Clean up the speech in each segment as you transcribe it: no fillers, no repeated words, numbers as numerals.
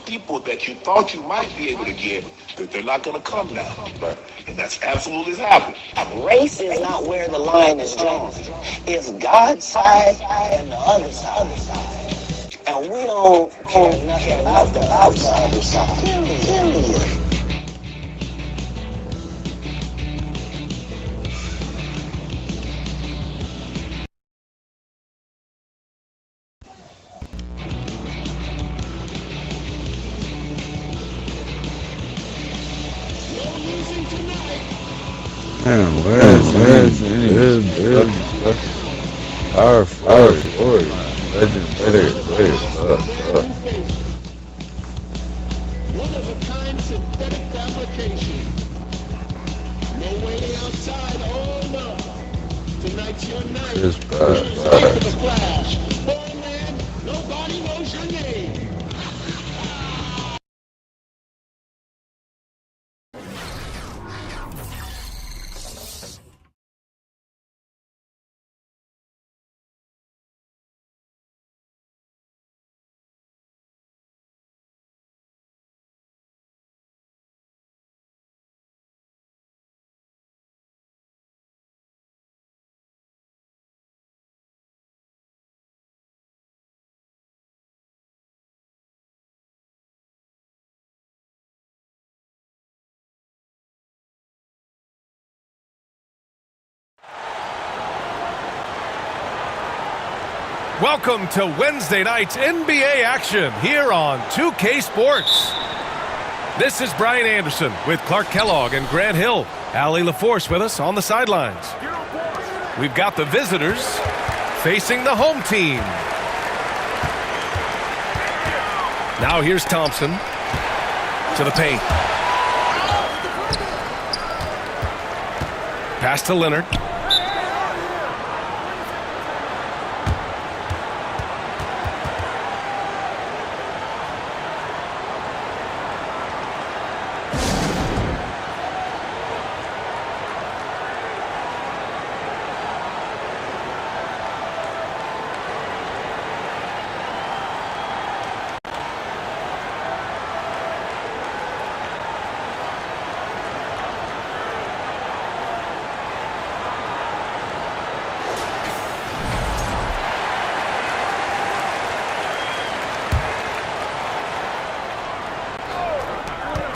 people that you thought you might be able to get, that they're not going to come now. And that's absolutely happened. Race is not where the line is drawn. It's God's side and the other side. And we don't care nothing about the outsider side. Period. Man, where's our forward, One of a kind synthetic fabrication. No waiting outside. Oh no. Tonight's your night. It's Start the flash. Boy, man, nobody knows your name. Welcome to Wednesday night's NBA action here on 2K Sports. This is Brian Anderson with Clark Kellogg and Grant Hill. Allie LaForce with us on the sidelines. We've got the visitors facing the home team. Now here's Thompson to the paint. Pass to Leonard.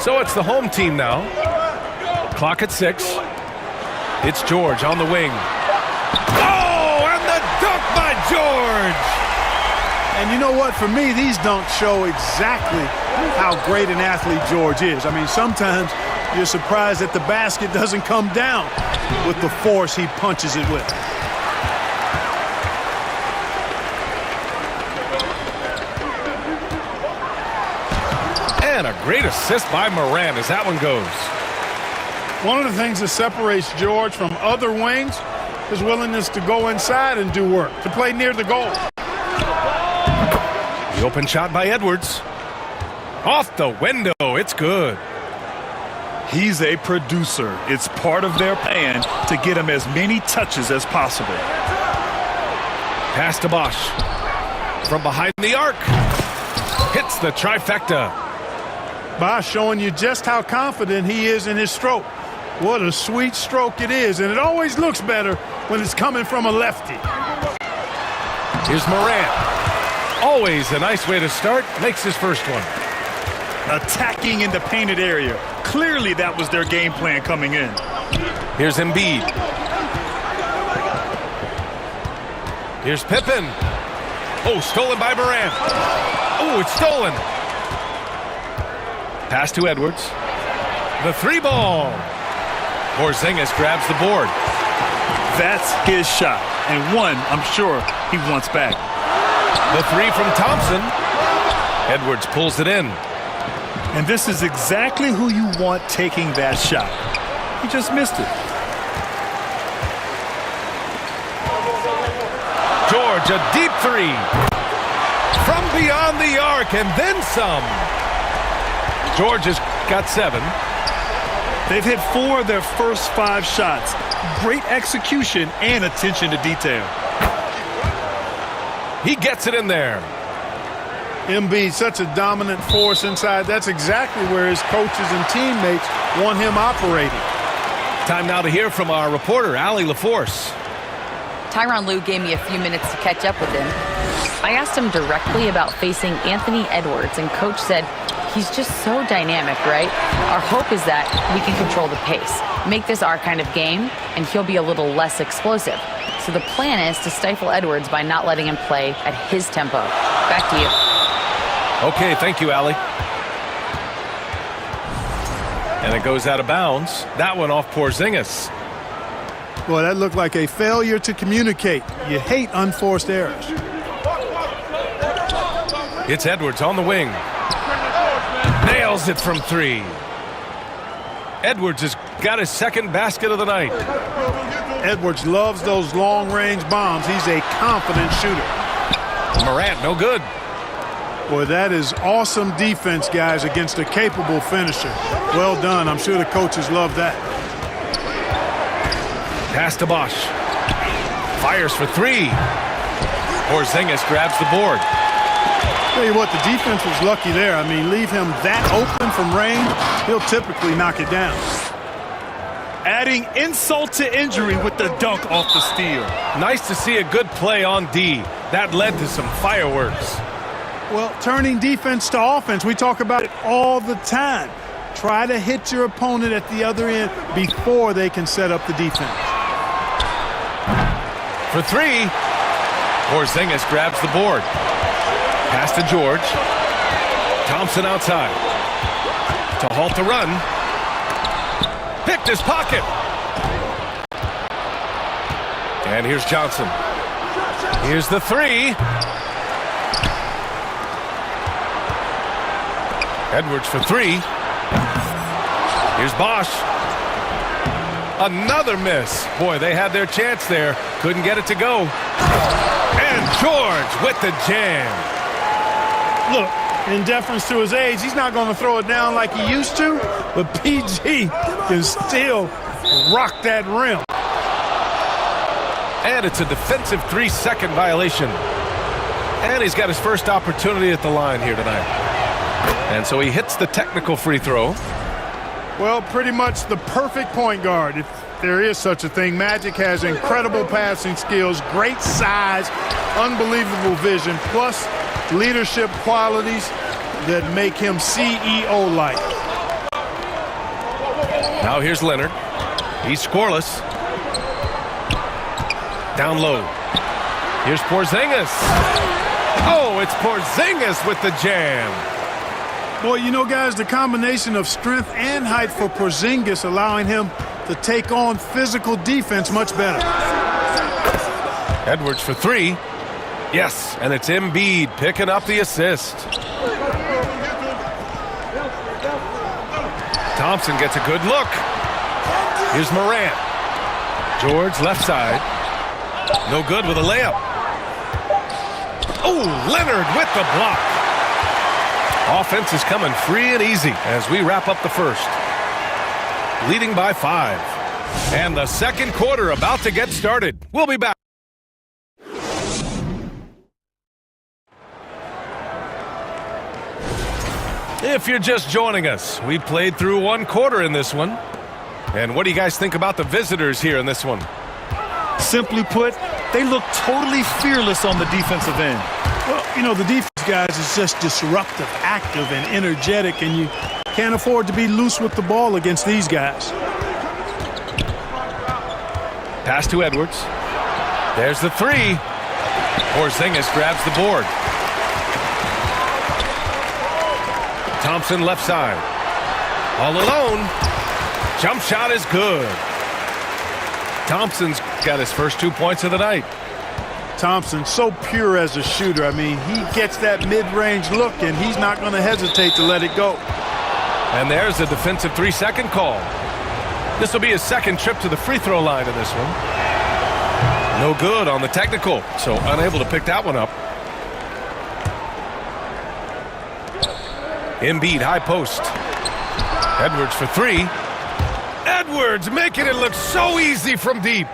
So it's the home team now. Clock at 6. It's George on the wing. Oh, and the dunk by George! And you know what? For me, these dunks show exactly how great an athlete George is. I mean, sometimes you're surprised that the basket doesn't come down with the force he punches it with. And a great assist by Morant as that one goes. One of the things that separates George from other wings is willingness to go inside and do work, to play near the goal. The open shot by Edwards. Off the window, it's good. He's a producer. It's part of their plan to get him as many touches as possible. Pass to Bosch. From behind the arc. Hits the trifecta. Bosch showing you just how confident he is in his stroke. What a sweet stroke it is, and it always looks better when it's coming from a lefty. Here's Morant. Always a nice way to start. Makes his first one. Attacking in the painted area. Clearly that was their game plan coming in. Here's Embiid. Here's Pippen. Oh, stolen by Morant. Oh, it's stolen. Pass to Edwards. The three ball. Porzingis grabs the board. That's his shot, and one I'm sure he wants back. The three from Thompson. Edwards pulls it in. And this is exactly who you want taking that shot. He just missed it. George, a deep three. From beyond the arc, and then some. George has got 7. They've hit 4 of their first 5 shots. Great execution and attention to detail. He gets it in there. Embiid, such a dominant force inside. That's exactly where his coaches and teammates want him operating. Time now to hear from our reporter, Allie LaForce. Tyronn Lue gave me a few minutes to catch up with him. I asked him directly about facing Anthony Edwards, and Coach said he's just so dynamic, right? Our hope is that we can control the pace, make this our kind of game, and he'll be a little less explosive. So the plan is to stifle Edwards by not letting him play at his tempo. Back to you. Okay, thank you, Allie. And it goes out of bounds. That one off Porzingis. Boy, that looked like a failure to communicate. You hate unforced errors. It's Edwards on the wing. Nails it from 3. Edwards has got his second basket of the night. Edwards loves those long-range bombs. He's a confident shooter. Morant, no good. Boy, that is awesome defense, guys, against a capable finisher. Well done. I'm sure the coaches love that. Pass to Bosch. Fires for 3. Porzingis grabs the board. Tell you what, the defense was lucky there. I mean, leave him that open from range, he'll typically knock it down. Adding insult to injury with the dunk off the steal. Nice to see a good play on D. That led to some fireworks. Well, turning defense to offense, we talk about it all the time. Try to hit your opponent at the other end before they can set up the defense. For 3, Porzingis grabs the board. Pass to George. Thompson outside. To halt the run. Picked his pocket. And here's Johnson. Here's the 3. Edwards for 3. Here's Bosch. Another miss. Boy, they had their chance there. Couldn't get it to go. And George with the jam. Look, in deference to his age, he's not going to throw it down like he used to, but PG can still rock that rim. And it's a defensive 3-second violation. And he's got his first opportunity at the line here tonight. And so he hits the technical free throw. Well, pretty much the perfect point guard, if there is such a thing. Magic has incredible passing skills, great size, unbelievable vision, plus leadership qualities that make him CEO-like. Now here's Leonard. He's scoreless. Down low. Here's Porzingis. Oh, it's Porzingis with the jam. Boy, you know, guys, the combination of strength and height for Porzingis allowing him to take on physical defense much better. Edwards for 3. Yes, and it's Embiid picking up the assist. Thompson gets a good look. Here's Morant. George left side. No good with a layup. Oh, Leonard with the block. Offense is coming free and easy as we wrap up the first. Leading by 5. And the second quarter about to get started. We'll be back. If you're just joining us, we played through one quarter in this one. And what do you guys think about the visitors here in this one? Simply put, they look totally fearless on the defensive end. Well, you know, the defense, guys, is just disruptive, active, and energetic, and you can't afford to be loose with the ball against these guys. Pass to Edwards. There's the 3. Porzingis grabs the board. Thompson left side. All alone. Jump shot is good. Thompson's got his first 2 points of the night. Thompson, so pure as a shooter. I mean, he gets that mid-range look, and he's not going to hesitate to let it go. And there's a defensive 3-second call. This will be his second trip to the free throw line in this one. No good on the technical, so unable to pick that one up. Embiid high post. Edwards for 3. Edwards making it look so easy from deep.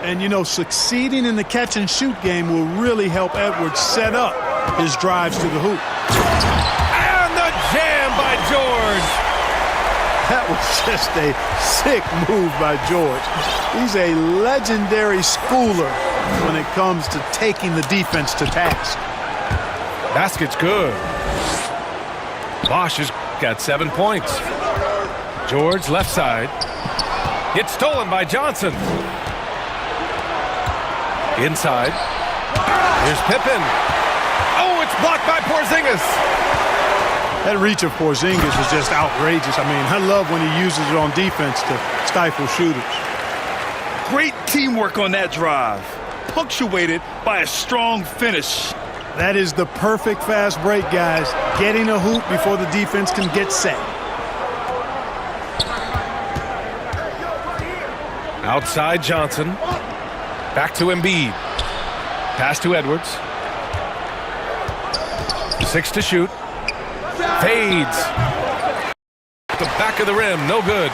And, you know, succeeding in the catch-and-shoot game will really help Edwards set up his drives to the hoop. And the jam by George. That was just a sick move by George. He's a legendary schooler when it comes to taking the defense to task. Basket's good. Bosch has got 7 points. George left side. It's stolen by Johnson. Inside. Here's Pippen. Oh, it's blocked by Porzingis. That reach of Porzingis is just outrageous. I mean, I love when he uses it on defense to stifle shooters. Great teamwork on that drive, punctuated by a strong finish. That is the perfect fast break, guys. Getting a hoop before the defense can get set. Outside Johnson. Back to Embiid. Pass to Edwards. 6 to shoot. Fades. The back of the rim, no good.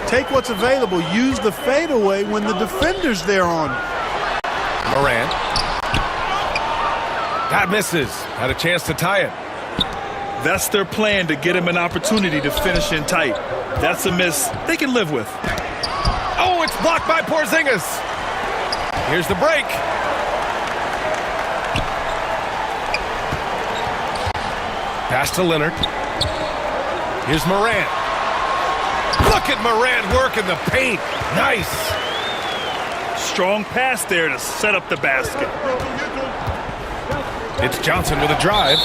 Take what's available. Use the fadeaway when the defender's there on you. Morant. That misses. Had a chance to tie it. That's their plan, to get him an opportunity to finish in tight. That's a miss they can live with. Oh, it's blocked by Porzingis. Here's the break. Pass to Leonard. Here's Morant. Look at Morant work in the paint. Nice. Strong pass there to set up the basket. It's Johnson with a drive.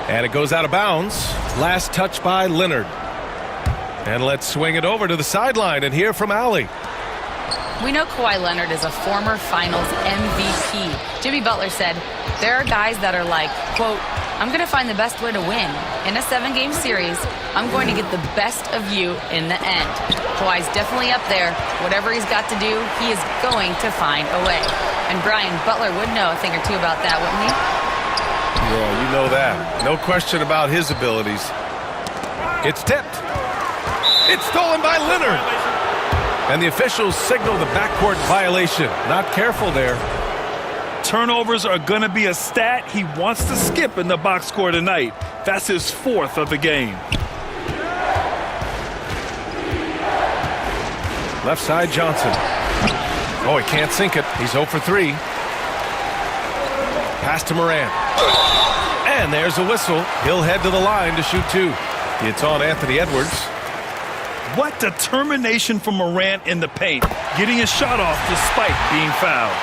And it goes out of bounds. Last touch by Leonard. And let's swing it over to the sideline and hear from Allie. We know Kawhi Leonard is a former Finals MVP. Jimmy Butler said, there are guys that are like, quote, I'm going to find the best way to win. In a 7-game series, I'm going to get the best of you in the end. Kawhi's definitely up there. Whatever he's got to do, he is going to find a way. And Brian, Butler would know a thing or two about that, wouldn't he? Yeah, you know that. No question about his abilities. It's tipped. It's stolen by Leonard. And the officials signal the backcourt violation. Not careful there. Turnovers are going to be a stat he wants to skip in the box score tonight. That's his 4th of the game. Left side Johnson. Oh, he can't sink it. He's 0 for 3. Pass to Morant. And there's a whistle. He'll head to the line to shoot 2. It's on Anthony Edwards. What determination from Morant in the paint, getting his shot off despite being fouled.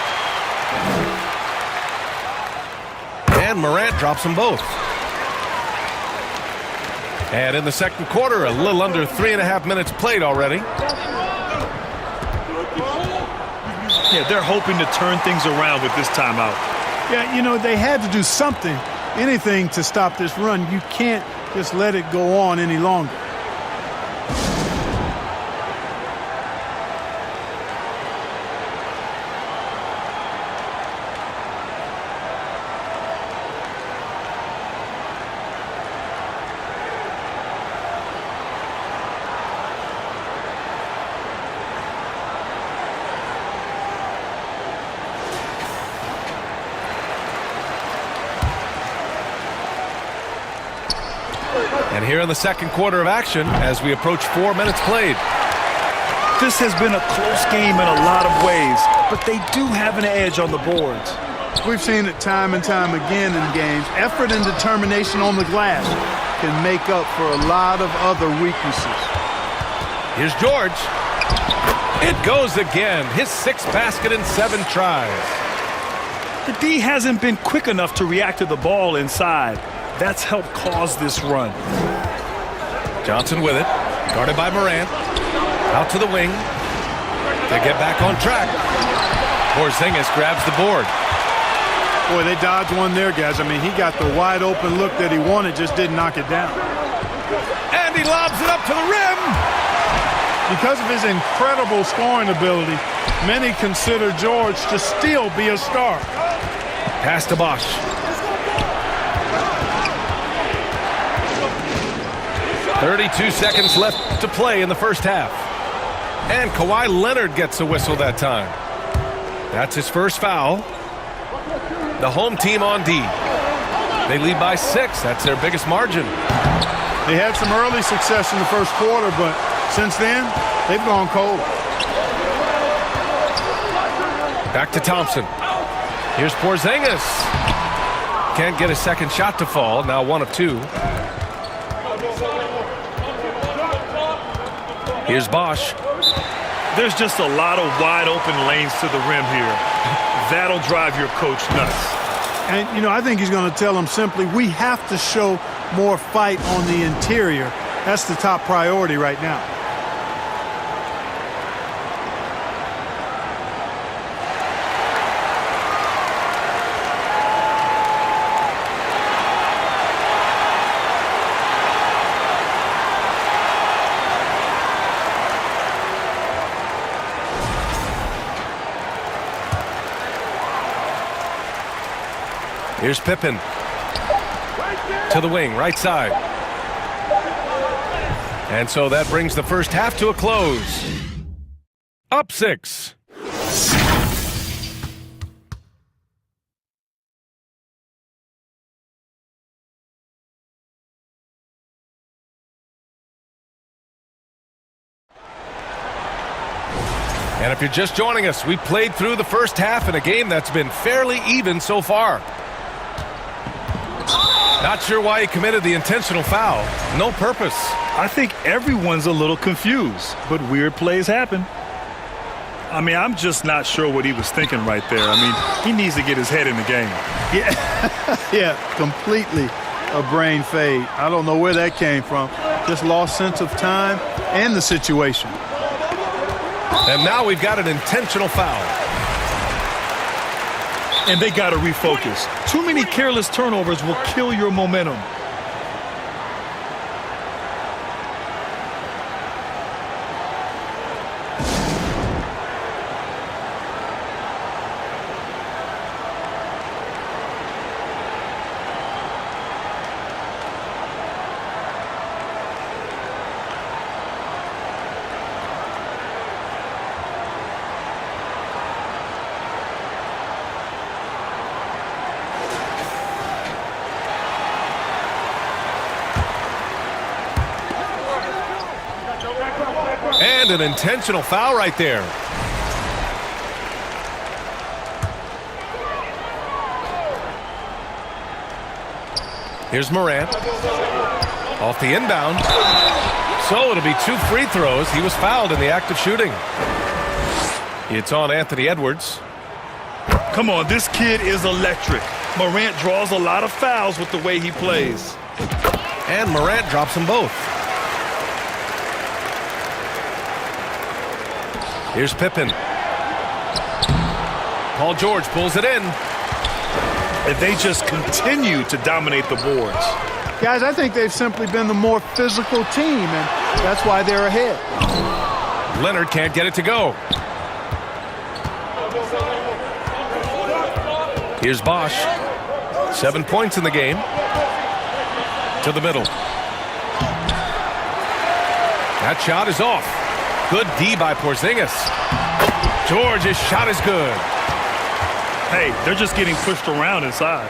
And Morant drops them both. And in the second quarter, a little under 3.5 minutes played already. Yeah, they're hoping to turn things around with this timeout. Yeah, you know, they had to do something, anything to stop this run. You can't just let it go on any longer. And here in the second quarter of action as we approach 4 minutes played. This has been a close game in a lot of ways, but they do have an edge on the boards. We've seen it time and time again in games. Effort and determination on the glass can make up for a lot of other weaknesses. Here's George. It goes again. His 6th basket in 7 tries. The D hasn't been quick enough to react to the ball inside. That's helped cause this run. Johnson with it. Guarded by Morant. Out to the wing. They get back on track. Porzingis grabs the board. Boy, they dodged one there, guys. I mean, he got the wide open look that he wanted, just didn't knock it down. And he lobs it up to the rim. Because of his incredible scoring ability, many consider George to still be a star. Pass to Bosch. .32 seconds left to play in the first half. And Kawhi Leonard gets a whistle that time. That's his first foul. The home team on D. They lead by 6. That's their biggest margin. They had some early success in the first quarter, but since then, they've gone cold. Back to Thompson. Here's Porzingis. Can't get a second shot to fall. Now 1 of 2. Here's Bosch. There's just a lot of wide open lanes to the rim here. That'll drive your coach nuts. And, you know, I think he's going to tell them simply, we have to show more fight on the interior. That's the top priority right now. Here's Pippen. To the wing, right side. And so that brings the first half to a close. Up 6. And if you're just joining us, we played through the first half in a game that's been fairly even so far. Not sure why he committed the intentional foul. No purpose. I think everyone's a little confused, but weird plays happen. I mean, I'm just not sure what he was thinking right there. I mean, he needs to get his head in the game. Yeah, completely a brain fade. I don't know where that came from. Just lost sense of time and the situation. And now we've got an intentional foul. And they got to refocus. Too many careless turnovers will kill your momentum. And an intentional foul right there. Here's Morant. Off the inbound. So it'll be 2 free throws. He was fouled in the act of shooting. It's on Anthony Edwards. Come on, this kid is electric. Morant draws a lot of fouls with the way he plays. And Morant drops them both. Here's Pippen. Paul George pulls it in. And they just continue to dominate the boards. Guys, I think they've simply been the more physical team, and that's why they're ahead. Leonard can't get it to go. Here's Bosch. 7 points in the game. To the middle. That shot is off. Good D by Porzingis. George's shot is good. Hey, they're just getting pushed around inside.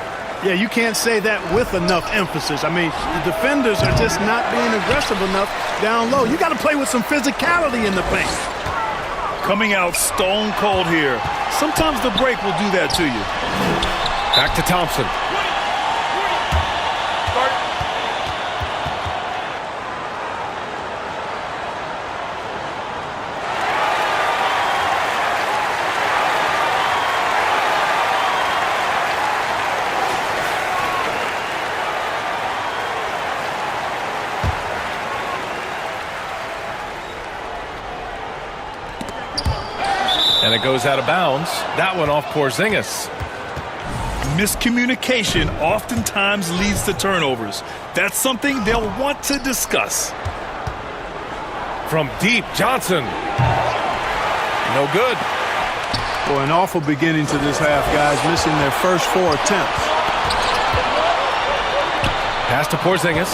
Yeah, you can't say that with enough emphasis. I mean, the defenders are just not being aggressive enough down low. You got to play with some physicality in the paint. Coming out stone cold here. Sometimes the break will do that to you. Back to Thompson. And it goes out of bounds. That one off Porzingis. Miscommunication oftentimes leads to turnovers. That's something they'll want to discuss. From deep, Johnson. No good. Boy, an awful beginning to this half, guys, missing their first 4 attempts. Pass to Porzingis.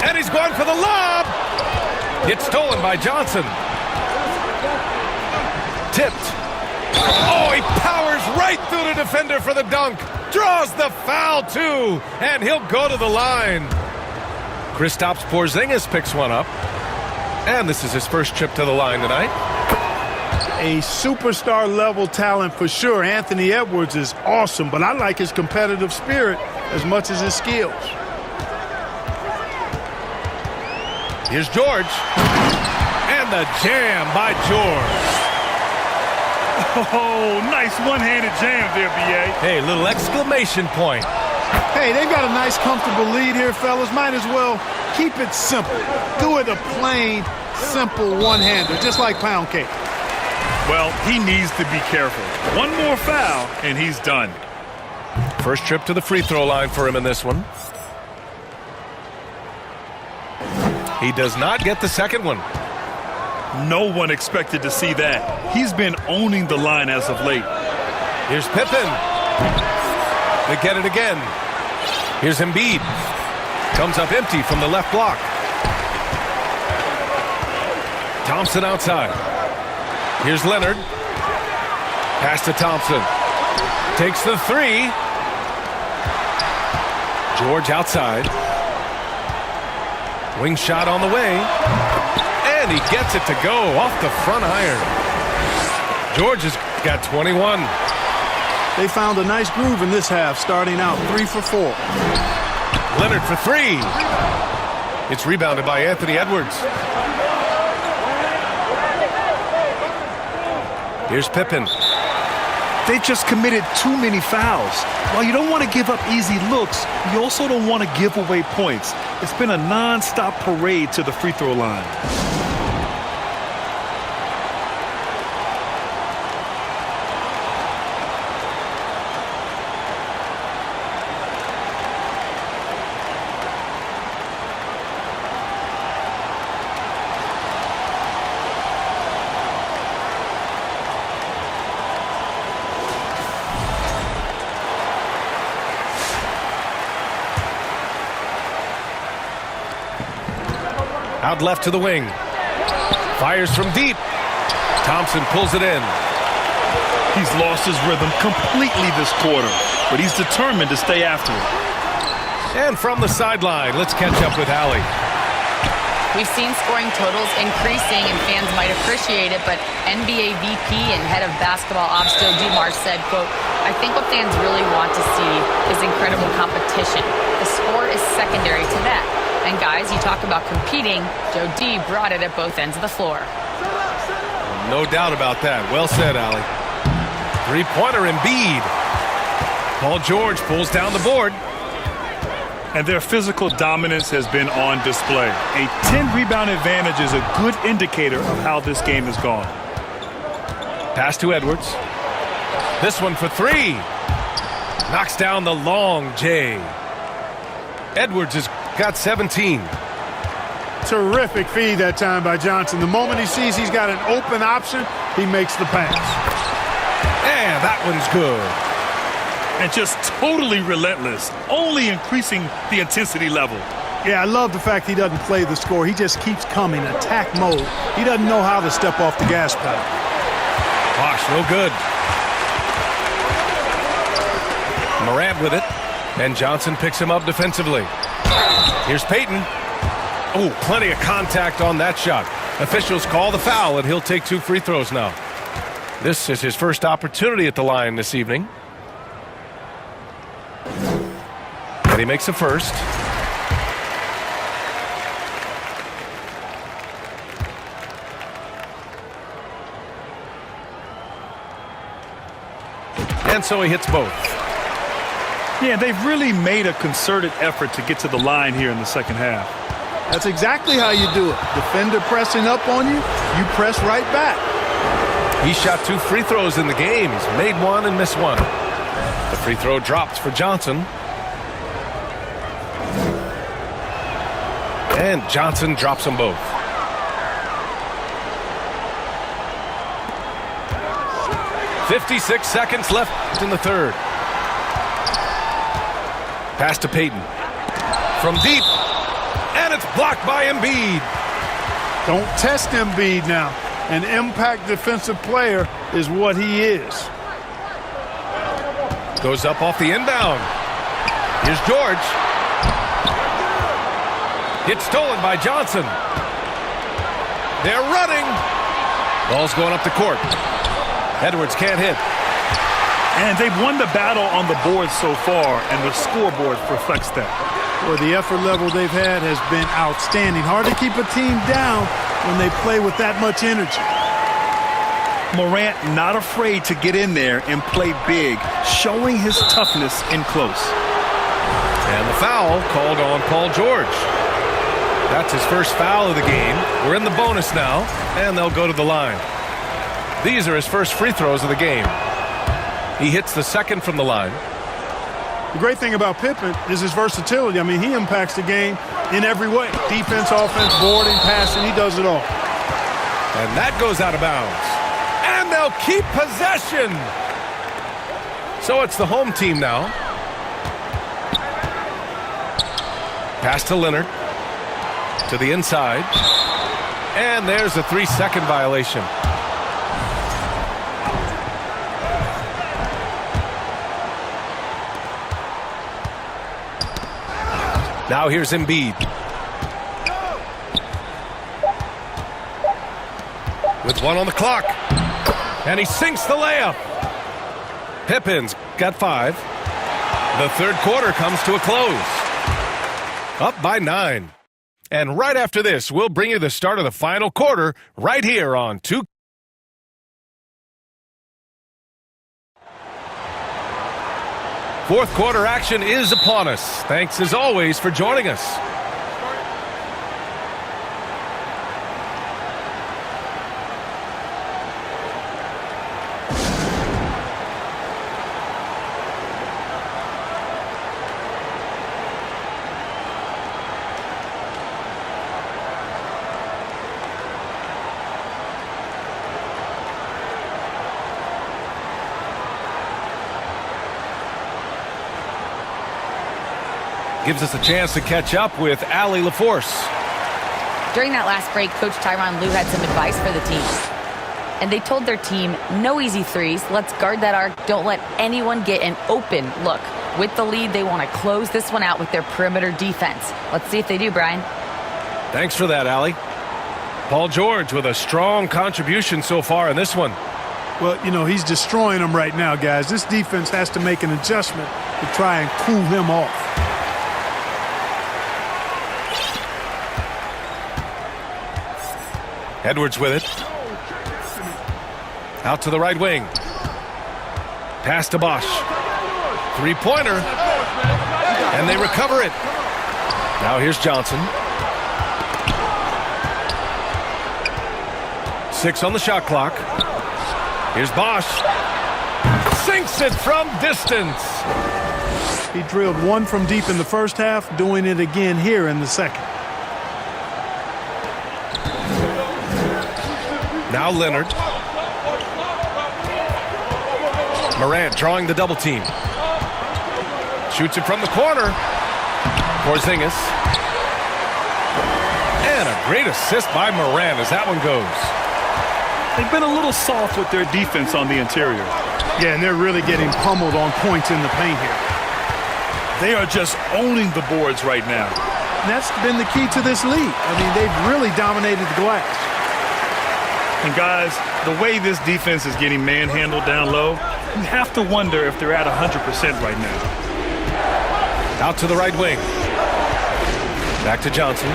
And he's going for the lob. It's stolen by Johnson. Tipped. Oh, he powers right through the defender for the dunk. Draws the foul, too. And he'll go to the line. Kristaps Porzingis picks one up. And this is his first trip to the line tonight. A superstar-level talent for sure. Anthony Edwards is awesome, but I like his competitive spirit as much as his skills. Here's George. And the jam by George. Oh, nice one-handed jam there, B.A. Hey, little exclamation point. Hey, they've got a nice, comfortable lead here, fellas. Might as well keep it simple. Do it a plain, simple one-hander, just like pound cake. Well, he needs to be careful. One more foul, and he's done. First trip to the free throw line for him in this one. He does not get the second one. No one expected to see that. He's been owning the line as of late. Here's Pippen. They get it again. Here's Embiid. Comes up empty from the left block. Thompson outside. Here's Leonard. Pass to Thompson. Takes the three. George outside. Wing shot on the way. And he gets it to go off the front iron. George has got 21. They found a nice groove in this half, starting out 3 for 4. Leonard for three. It's rebounded by Anthony Edwards. Here's Pippen. They've just committed too many fouls. While you don't want to give up easy looks, you also don't want to give away points. It's been a non-stop parade to the free throw line. Out left to the wing. Fires from deep. Thompson pulls it in. He's lost his rhythm completely this quarter, but he's determined to stay after it. And from the sideline, let's catch up with Allie. We've seen scoring totals increasing, and fans might appreciate it, but NBA VP and head of basketball ops Joe Dumars said, quote, "I think what fans really want to see is incredible competition. The score is secondary to that. And guys, you talk about competing, Joe D brought it at both ends of the floor." No doubt about that. Well said, Allie. Three-pointer Embiid. Paul George pulls down the board. And their physical dominance has been on display. A 10-rebound advantage is a good indicator of how this game has gone. Pass to Edwards. This one for three. Knocks down the long J. Edwards has got 17. Terrific feed that time by Johnson. The moment he sees he's got an open option, he makes the pass. And that one's good. And just totally relentless, only increasing the intensity level. Yeah, I love the fact he doesn't play the score. He just keeps coming, attack mode. He doesn't know how to step off the gas pedal. Gosh, no good. Morant with it. And Johnson picks him up defensively. Here's Payton. Oh, plenty of contact on that shot. Officials call the foul, and he'll take 2 free throws now. This is his first opportunity at the line this evening. And he makes a first. And so he hits both. Yeah, they've really made a concerted effort to get to the line here in the second half. That's exactly how you do it. Defender pressing up on you, you press right back. He shot 2 free throws in the game. He's made one and missed one. The free throw drops for Johnson. And Johnson drops them both. .56 seconds left in the third. Pass to Payton. From deep. And it's blocked by Embiid. Don't test Embiid now. An impact defensive player is what he is. Goes up off the inbound. Here's George. It's stolen by Johnson. They're running. Ball's going up the court. Edwards can't hit. And they've won the battle on the board so far, and the scoreboard reflects that. Well, the effort level they've had has been outstanding. Hard to keep a team down when they play with that much energy. Morant not afraid to get in there and play big, showing his toughness in close. And the foul called on Paul George. That's his first foul of the game. We're in the bonus now, and they'll go to the line. These are his first free throws of the game. He hits the second from the line. The great thing about Pippen is his versatility. I mean, he impacts the game in every way. Defense, offense, boarding, passing, he does it all. And that goes out of bounds. And they'll keep possession. So it's the home team now. Pass to Leonard. To the inside. And there's a 3-second violation. Now here's Embiid. With 1 on the clock. And he sinks the layup. Pippen's got 5. The third quarter comes to a close. Up by 9. And right after this, we'll bring you the start of the final quarter right here on 2K. Fourth quarter action is upon us. Thanks as always for joining us. Gives us a chance to catch up with Allie LaForce. During that last break, Coach Tyronn Lue had some advice for the team. And they told their team, no easy threes. Let's guard that arc. Don't let anyone get an open look. With the lead, they want to close this one out with their perimeter defense. Let's see if they do, Brian. Thanks for that, Allie. Paul George with a strong contribution so far in this one. Well, you know, he's destroying them right now, guys. This defense has to make an adjustment to try and cool him off. Edwards with it. Out to the right wing. Pass to Bosch. Three-pointer. And they recover it. Now here's Johnson. 6 on the shot clock. Here's Bosch. Sinks it from distance. He drilled 1 from deep in the first half, doing it again here in the second. Now Leonard. Morant drawing the double team. Shoots it from the corner. Porzingis. And a great assist by Morant as that one goes. They've been a little soft with their defense on the interior. Yeah, and they're really getting pummeled on points in the paint here. They are just owning the boards right now. And that's been the key to this league. I mean, they've really dominated the glass. And guys, the way this defense is getting manhandled down low, you have to wonder if they're at 100% right now. Out to the right wing. Back to Johnson.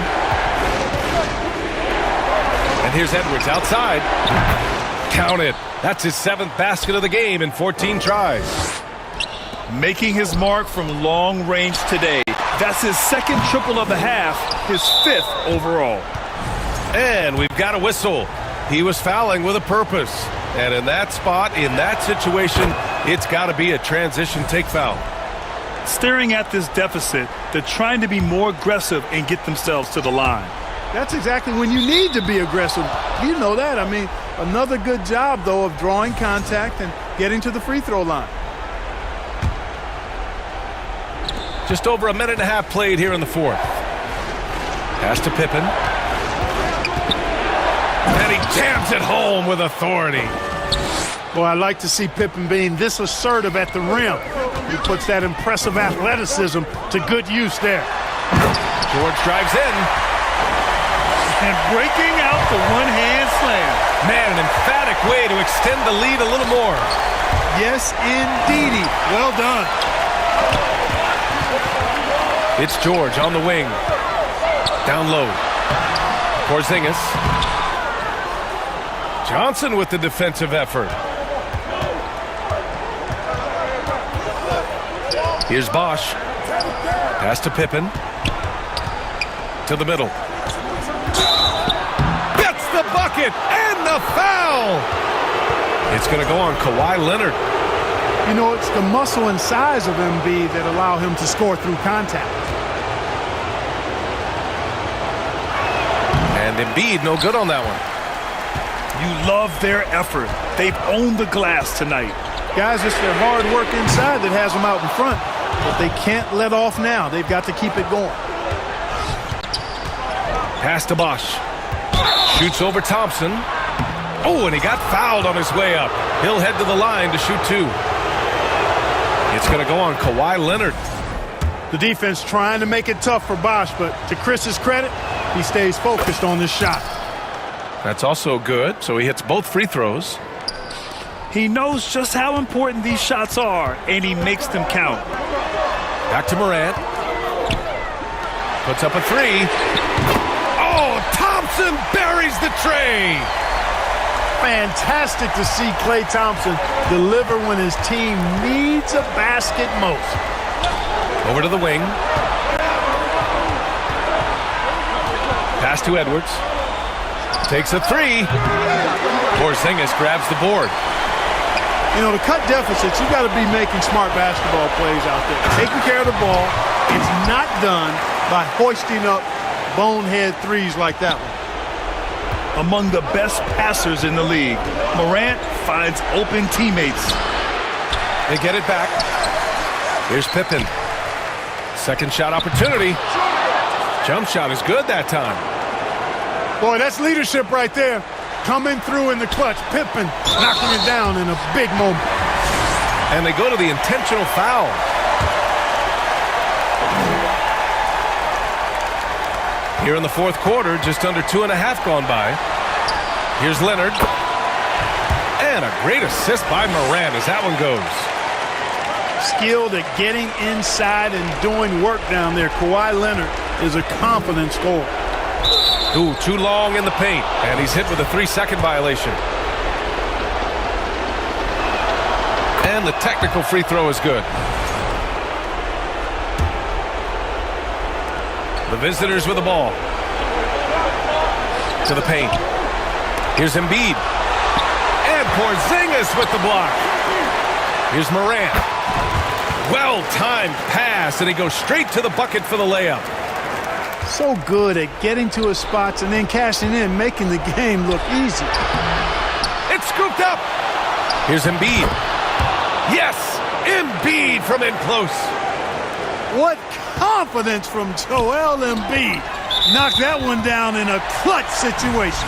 And here's Edwards outside. Count it. That's his 7th basket of the game in 14 tries. Making his mark from long range today. That's his 2nd triple of the half, his 5th overall. And we've got a whistle. He was fouling with a purpose. And in that spot, in that situation, it's got to be a transition take foul. Staring at this deficit, they're trying to be more aggressive and get themselves to the line. That's exactly when you need to be aggressive. You know that. I mean, another good job, though, of drawing contact and getting to the free throw line. Just over a minute and a half played here in the 4th. Pass to Pippen. And he jams it home with authority. Boy, I like to see Pippen being this assertive at the rim. He puts that impressive athleticism to good use there. George drives in. And breaking out the one-hand slam. Man, an emphatic way to extend the lead a little more. Yes, indeedy. Well done. It's George on the wing. Down low. Porzingis. Johnson with the defensive effort. Here's Bosch. Pass to Pippen. To the middle. Gets the bucket and the foul. It's going to go on Kawhi Leonard. You know, it's the muscle and size of Embiid that allow him to score through contact. And Embiid no good on that one. You love their effort. They've owned the glass tonight. Guys, it's their hard work inside that has them out in front. But they can't let off now. They've got to keep it going. Pass to Bosch. Shoots over Thompson. Oh, and he got fouled on his way up. He'll head to the line to shoot two. It's going to go on Kawhi Leonard. The defense trying to make it tough for Bosch, but to Chris's credit, he stays focused on this shot. That's also good, so he hits both free throws. He knows just how important these shots are, and he makes them count. Back to Morant. Puts up a three. Oh, Thompson buries the tray. Fantastic to see Klay Thompson deliver when his team needs a basket most. Over to the wing. Pass to Edwards. Takes a three. Porzingis grabs the board. You know, to cut deficits, you got to be making smart basketball plays out there. Taking care of the ball. It's not done by hoisting up bonehead threes like that one. Among the best passers in the league, Morant finds open teammates. They get it back. Here's Pippen. Second shot opportunity. Jump shot is good that time. Boy, that's leadership right there. Coming through in the clutch. Pippen knocking it down in a big moment. And they go to the intentional foul. Here in the fourth quarter, just under 2.5 gone by. Here's Leonard. And a great assist by Morant as that one goes. Skilled at getting inside and doing work down there. Kawhi Leonard is a confident scorer. Ooh, too long in the paint. And he's hit with a 3-second violation. And the technical free throw is good. The visitors with the ball. To the paint. Here's Embiid. And Porzingis with the block. Here's Morant. Well-timed pass, and he goes straight to the bucket for the layup. So good at getting to his spots and then cashing in, making the game look easy. It's scooped up. Here's Embiid. Yes, Embiid from in close. What confidence from Joel Embiid. Knocked that one down in a clutch situation.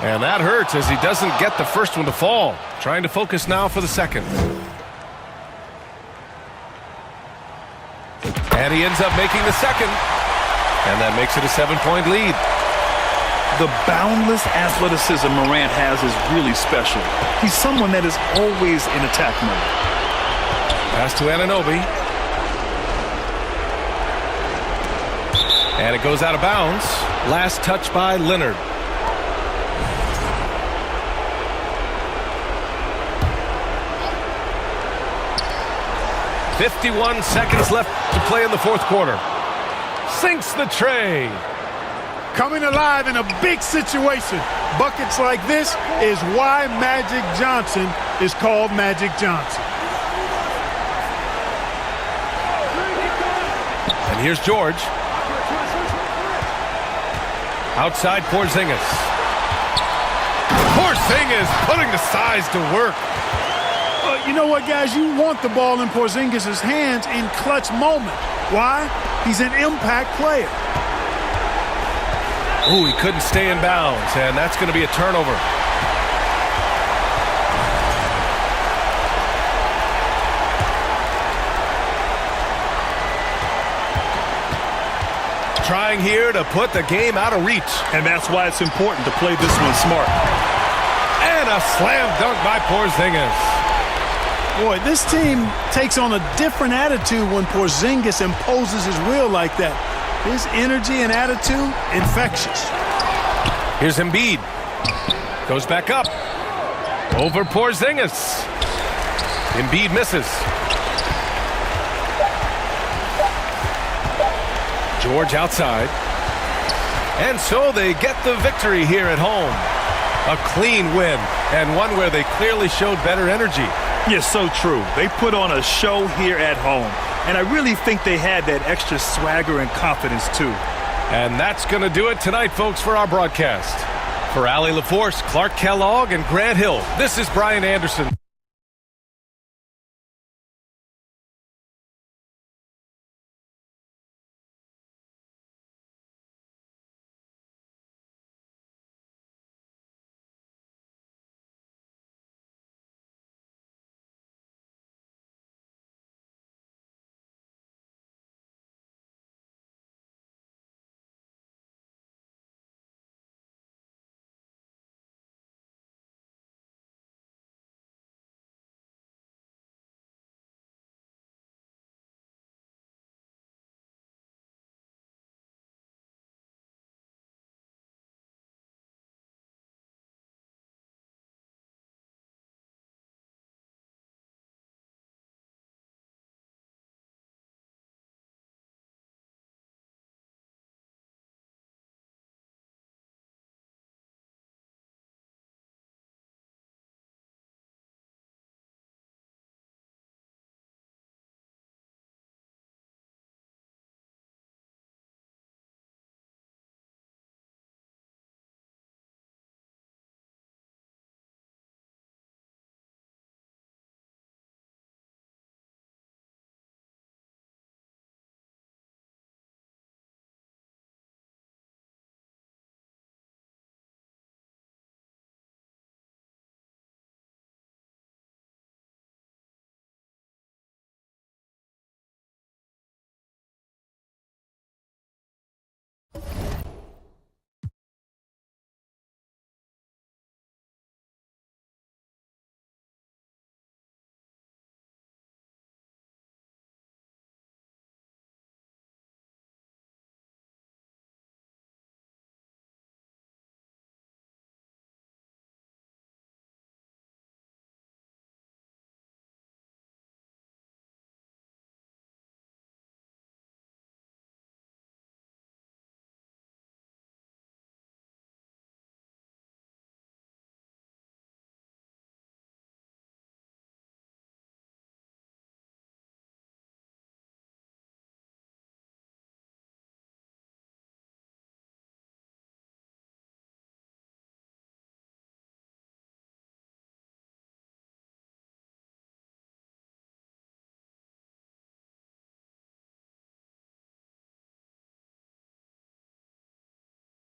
And that hurts as he doesn't get the first one to fall. Trying to focus now for the second. And he ends up making the second. And that makes it a 7-point lead. The boundless athleticism Morant has is really special. He's someone that is always in attack mode. Pass to Anunoby. And it goes out of bounds. Last touch by Leonard. .51 seconds left to play in the fourth quarter. Sinks the tray. Coming alive in a big situation. Buckets like this is why Magic Johnson is called Magic Johnson. And here's George. Outside Porzingis. Porzingis putting the size to work. You know what, guys? You want the ball in Porzingis' hands in clutch moment. Why? He's an impact player. Ooh, he couldn't stay in bounds, and that's going to be a turnover. Trying here to put the game out of reach. And that's why it's important to play this one smart. And a slam dunk by Porzingis. Boy, this team takes on a different attitude when Porzingis imposes his will like that. His energy and attitude, infectious. Here's Embiid. Goes back up. Over Porzingis. Embiid misses. George outside. And so they get the victory here at home. A clean win, and one where they clearly showed better energy. Yes, so true. They put on a show here at home. And I really think they had that extra swagger and confidence, too. And that's going to do it tonight, folks, for our broadcast. For Allie LaForce, Clark Kellogg, and Grant Hill, this is Brian Anderson.